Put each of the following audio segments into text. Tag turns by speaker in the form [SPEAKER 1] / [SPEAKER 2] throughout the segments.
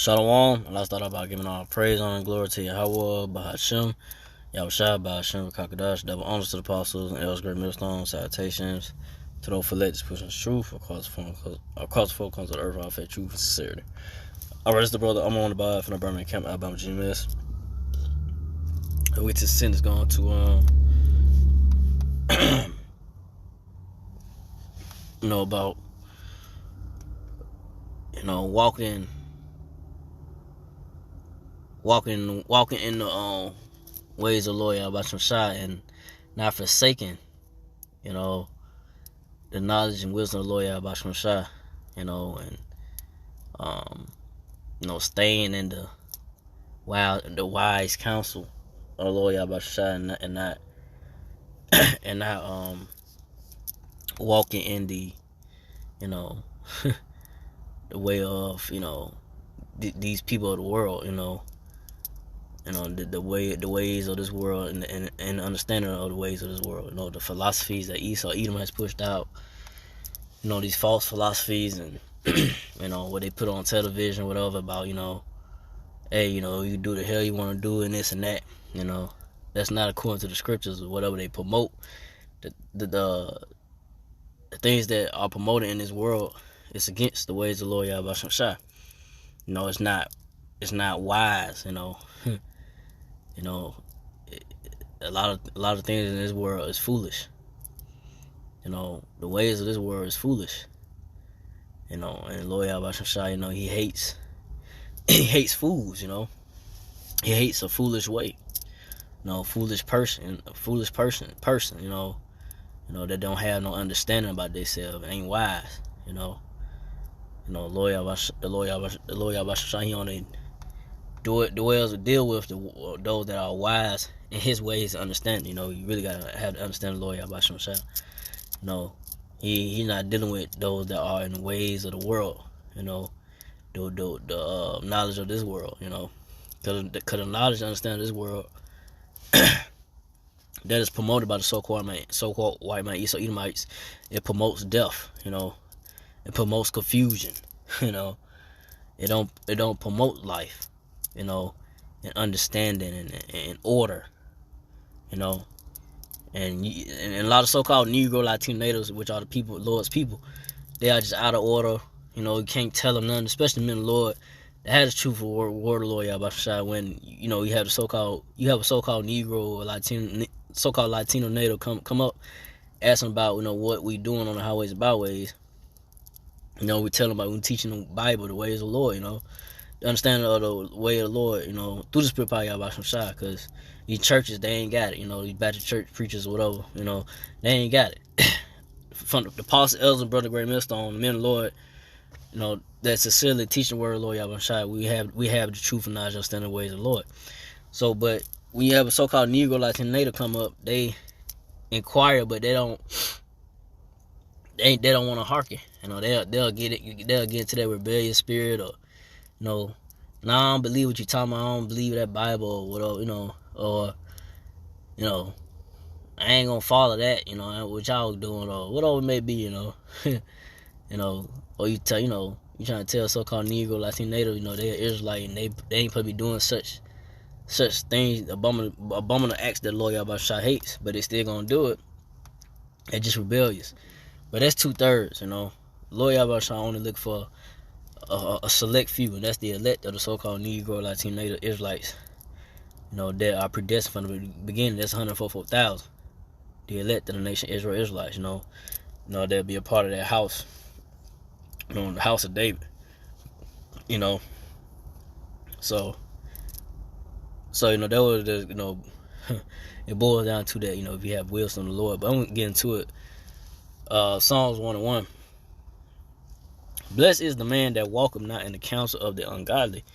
[SPEAKER 1] Shalom, and let's start out by giving all praise, honor, and glory to Yahweh, Bahashem, Yahushua, Bahashem, Kakadash, double honors to the apostles, and elders, great millstones, salutations to those for legends pushing the truth across the four corners of the earth, all faith, truth, and sincerity. Alright, it's the brother, I'm on the bar from the Birmingham Camp, Alabama, GMS. And we just sin is going to, about, walking in the ways of Lord Yahweh Shai and not forsaking, the knowledge and wisdom of Lord Yahweh Shai, and staying in the wise counsel of Lord Yahweh Shai and not walking in the the way of these people of the world, the ways of this world and understanding of the ways of this world. The philosophies that Edom has pushed out. These false philosophies and what they put on television, whatever, about hey, you do the hell you want to do and this and that. That's not according to the scriptures or whatever they promote. The things that are promoted in this world, it's against the ways of the Lord Yahweh Shai. It's not wise. A lot of things in this world is foolish. The ways of this world is foolish. And Lord Yahweh Shai, he hates fools. He hates a foolish way. Foolish person. That don't have no understanding about themselves, ain't wise. The Lord Yahweh Shai, he only dwells or deal with those that are wise in his ways and understanding. You really gotta have to understand the Lord Yahweh Shai. He's not dealing with those that are in the ways of the world. The knowledge of this world. Because the knowledge and understanding of this world that is promoted by the so-called white man, Edomites, it promotes death. It promotes confusion. It don't promote life. And understanding and order. And a lot of so-called Negro, Latino natives, which are the people, Lord's people, they are just out of order. You can't tell them nothing, especially men of the Lord that has the truthful word of the Lord Yahweh Shai. When you have a so-called Negro or Latino, so-called Latino native come up asking about what we doing on the highways and byways. We tell them about, we teaching the Bible, the ways of the Lord. The understanding of the way of the Lord, through the Spirit power Yahweh Shai, because these churches, they ain't got it. These Baptist church preachers or whatever, they ain't got it. From the apostles, elders, and brother great millstone, the men of the Lord, that sincerely teaching the word of the Lord Yahweh Shai, we have the truth and knowledge, understanding the ways of the Lord. So, but when you have a so-called Negro Latino native come up, they inquire, but they don't want to hearken. They'll get into that rebellious spirit, or nah, I don't believe what you're talking about. I don't believe that Bible or whatever, or I ain't gonna follow that, what y'all doing, or whatever it may be, or you tell, you trying to tell so-called Negro, Latino native, they're Israelite and they ain't supposed to be doing such things, abominable acts that Lord Yahweh Shai hates, but they still gonna do it. They're just rebellious. But that's 2/3, Lord Yahweh Shai only look for a select few, and that's the elect of the so-called Negro, Latino native Israelites. That are predestined from the beginning. That's 144,000. The elect of the nation Israel Israelites. They'll be a part of that house. The house of David. So that was the it boils down to that. If you have wisdom of the Lord, but I'm gonna get into it. Psalms 1:1. Blessed is the man that walketh not in the counsel of the ungodly,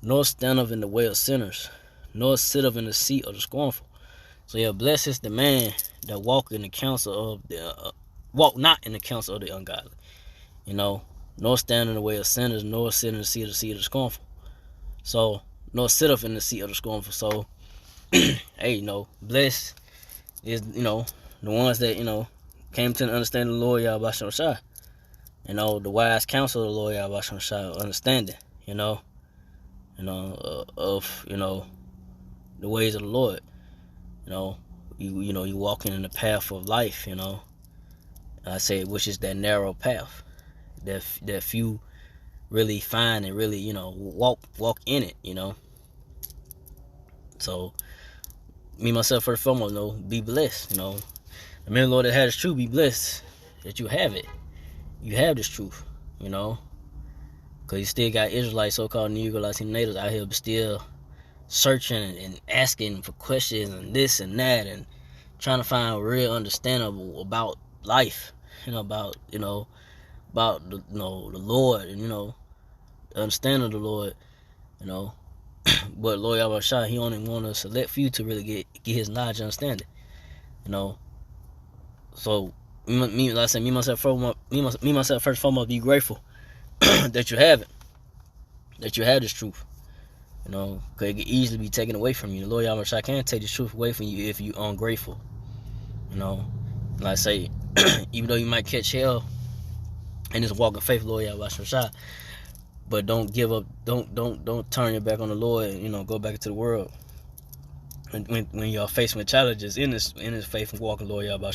[SPEAKER 1] nor standeth in the way of sinners, nor sitteth in the seat of the scornful. So yeah, blessed is the man that walk in the counsel of the walk not in the counsel of the ungodly, nor stand in the way of sinners, nor sit in the seat of the scornful. So nor sitteth in the seat of the scornful. So hey, blessed is the ones that came to understand the Lord Yahweh Shai. The wise counsel of the Lord Yahweh Shai, understanding. of the ways of the Lord. You walking in the path of life. I say, which is that narrow path that few really find and really walk in it. So me myself first and foremost, be blessed. The man, Lord, that has truth, be blessed that you have it. You have this truth. Because you still got Israelites, so-called Negro Latino natives out here, but still searching and asking for questions and this and that, and trying to find a real understanding about life, about the Lord, and the understanding of the Lord, But Lord Yahweh, He only want a select few to really get His knowledge and understanding, So like I said, me myself first and foremost, be grateful that you have it, that you have this truth. Because it can easily be taken away from you. The Lord Yahweh can't take this truth away from you if you're ungrateful. Like I say, even though you might catch hell in this walk of faith, Lord Yahweh, but don't give up. Don't turn your back on the Lord. And, go back into the world. When you're faced with challenges in this faith and walking, Lord Yahweh,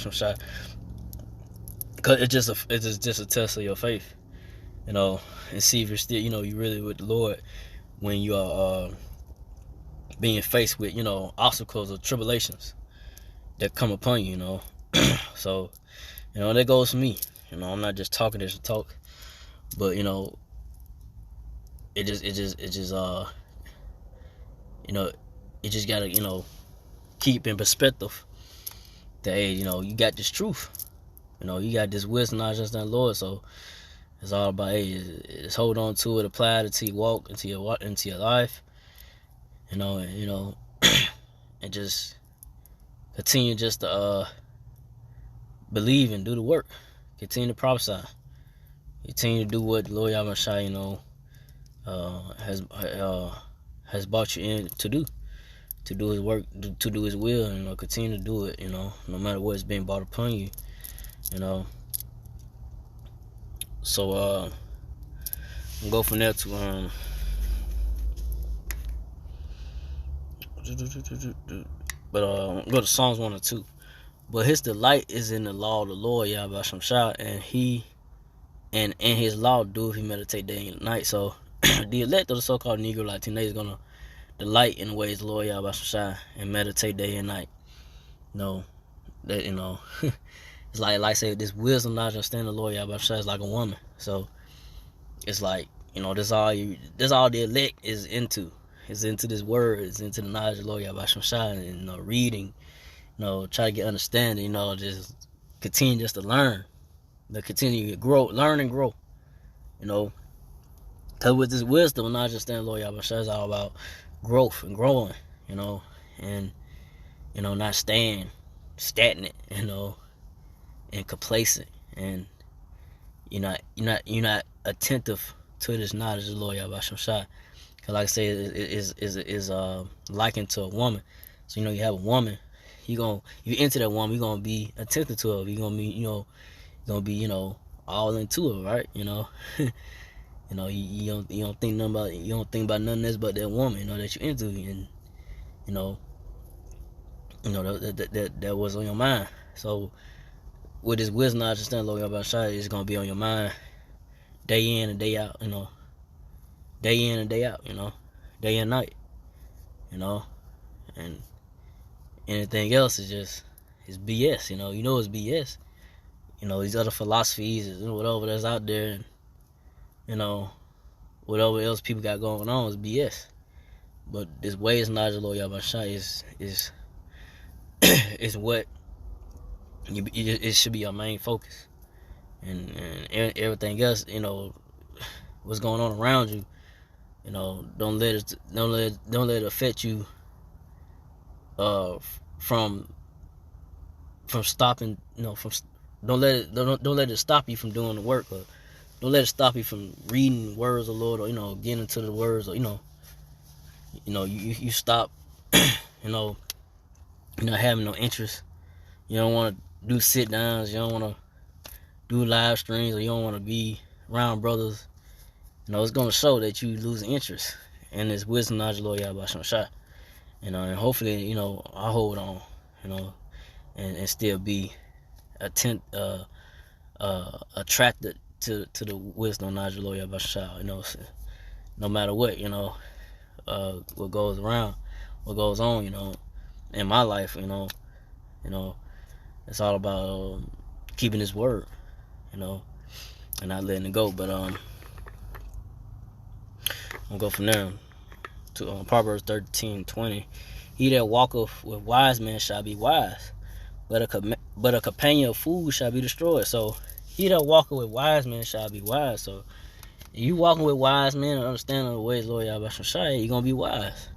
[SPEAKER 1] because it's just a test of your faith. And see if you're still, you really with the Lord when you are being faced with, obstacles or tribulations that come upon you, So, that goes for me. I'm not just talking this to talk, but it just gotta, keep in perspective that, hey, you got this truth, you got this wisdom, knowledge, understanding, Lord. So it's all about, hey, just hold on to it, apply it until you walk into your life, and and just continue just to believe and do the work, continue to prophesy, continue to do what the Lord Yahweh has brought you in to do His work, to do His will, and continue to do it, no matter what's being brought upon you, So we'll go from there to go to Psalms 1 and 2. But his delight is in the law of the Lord Yahweh Shah, and in His law do he meditate day and night. So the elect of the so-called Negro Latino is gonna delight in the ways of the Lord Yahweh Shah and meditate day and night. That it's like I say, this wisdom, knowledge, understanding the Lord Yahweh Shah is like a woman. So it's like, this all the elect is into. It's into this word. It's into the knowledge of the Lord Yahweh Shah, and reading. Try to get understanding. Just continue just to learn. Continue to grow, learn and grow. Because with this wisdom, knowledge, understanding the Lord Yahweh Shah is all about growth and growing. And not staying stagnant. And complacent, and you're not attentive to this knowledge of the Lord Yahweh Shah. Because like I say, it is likened to a woman. So you have a woman, if you into that woman, you're gonna be attentive to her. You're gonna be all into her, right? You don't think about nothing else but that woman, that you're into, and that was on your mind. So with this wisdom, I understand, Lord Yahweh Shah, is gonna be on your mind day in and day out, day in and day out, day and night, and anything else is BS, it's BS, these other philosophies, whatever that's out there, and whatever else people got going on is BS. But this ways knowledge of Lord Yahweh Shah is what it should be your main focus, and everything else, what's going on around you, don't let it affect you from stopping, don't let it stop you from doing the work, or don't let it stop you from reading words of the Lord, or getting into the words, or you stop, you're not having no interest. You don't want to do sit downs, you don't want to do live streams, or you don't want to be around brothers. It's going to show that you lose interest and this wisdom, knowledge, Lord Yahweh Shah. You know, and hopefully, you know, I hold on, you know, and still be attracted to the wisdom, knowledge, Lord Yahweh Shah. You know, no matter what, you know, what goes around, what goes on, you know, in my life, you know, it's all about keeping His word, you know, and not letting it go. But I'll go from there to Proverbs 13:20. He that walketh with wise men shall be wise, but a companion of fools shall be destroyed. So he that walketh with wise men shall be wise. So if you walking with wise men and understanding the ways, Lord Yahweh Shai, you're gonna be wise.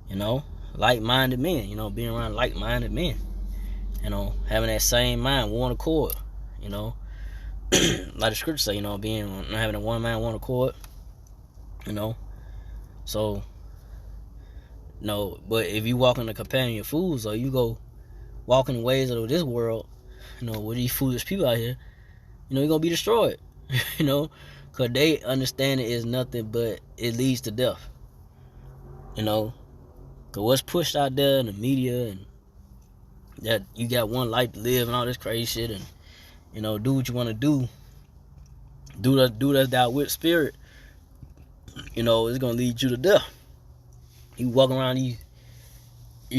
[SPEAKER 1] You know, like-minded men. You know, being around like-minded men. You know, having that same mind, one accord. You know, like the scripture say, you know, having a one mind, one accord. You know, so no. But if you walk in the companion of fools, or you go walk in the ways of this world, you know, with these foolish people out here, you know, you're gonna be destroyed. You know, because they understand it is nothing but it leads to death. You know, because what's pushed out there in the media, and that you got one life to live and all this crazy shit, and, you know, do what you want to do that thou with spirit, you know, it's gonna lead you to death. You walk around these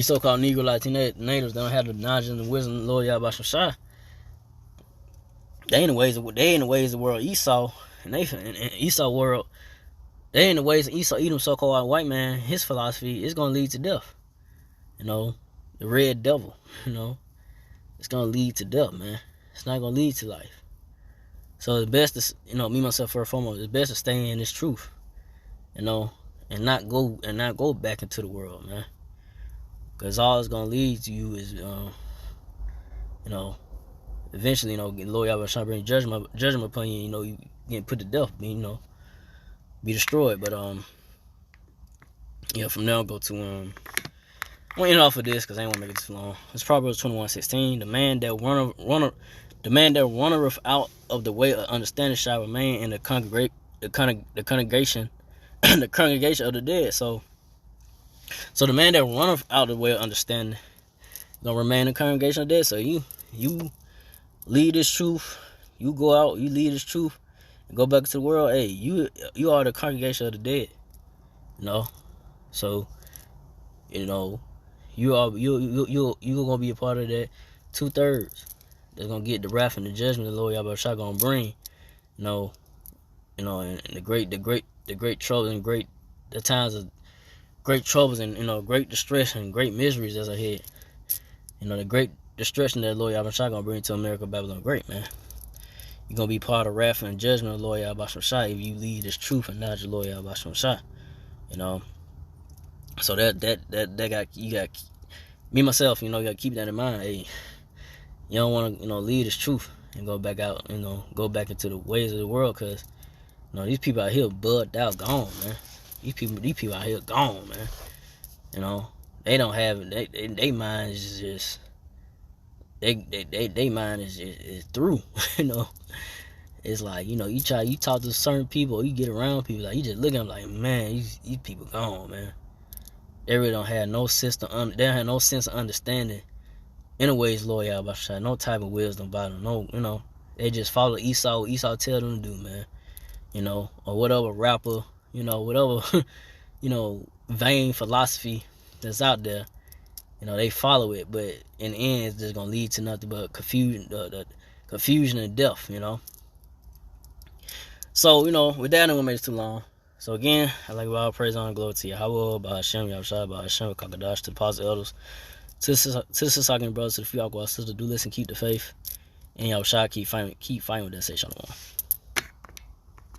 [SPEAKER 1] so-called Negro Latino natives, they don't have the knowledge and the wisdom of the Lord Yahweh Shai. They in the ways of the world Esau, and Esau world, they in the ways of Esau, Edom, so-called white man. His philosophy is gonna lead to death. You know, the red devil. You know, it's gonna lead to death, man. It's not gonna lead to life. So it's best to, you know, me myself first and foremost, it's best to stay in this truth. You know, and not go back into the world, man. Because all it's gonna lead to you is, you know, eventually, you know, Lord Yahweh shall bring judgment upon you. You know, you get put to death, you know, be destroyed. But yeah, from now I'll go to I'm gonna end off of this because I ain't want to make it too long. It's Proverbs 21:16. The man that runneth out of the way of understanding shall remain in the congregation the congregation of the dead. So the man that runneth out of the way of understanding gonna remain in the congregation of the dead. So you lead this truth, you go out, you lead this truth, and go back to the world. Hey, you are the congregation of the dead. You know, so you know you gonna be a part of that 2/3 that's gonna get the wrath and the judgment the Lord Yahweh Shai gonna bring. You know, and the great troubles and the times of great troubles and, you know, great distress and great miseries that's ahead. You know, the great destruction that Lord Yahweh Shai gonna bring to America, Babylon Great, man. You're gonna be part of wrath and judgment of Lord Yahweh Shai if you lead this truth and not your Lord Yahweh Shai. You know, so that you got me myself. You know, you gotta keep that in mind. Hey, you don't want to, you know, lead this truth and go back out. You know, go back into the ways of the world, because, you know, these people out here bugged out, gone, man. These people out here gone, man. You know, they don't have they mind is just they mind is through. You know, it's like, you know, you talk to certain people, you get around people, like, you just look at them like, man, these people gone, man. They really don't have no sense they don't have no sense of understanding in a ways, Lord Yahweh, no type of wisdom about them. No, you know, they just follow Esau. What Esau tell them to do, man. You know, or whatever rapper, you know, whatever, you know, vain philosophy that's out there. You know, they follow it, but in the end, it's just gonna lead to nothing but confusion, the confusion and death. You know. So, you know, with that, I don't want to make it too long. So again, I like all praise, honor, glory to Yahweh, by Hashem, Yahushua, by Hashem, Kakadash, to the positive elders, to the Sisakin brothers, to the few Aqua sisters, do listen, keep the faith, and Yahushua keep fighting with that. Say shalom.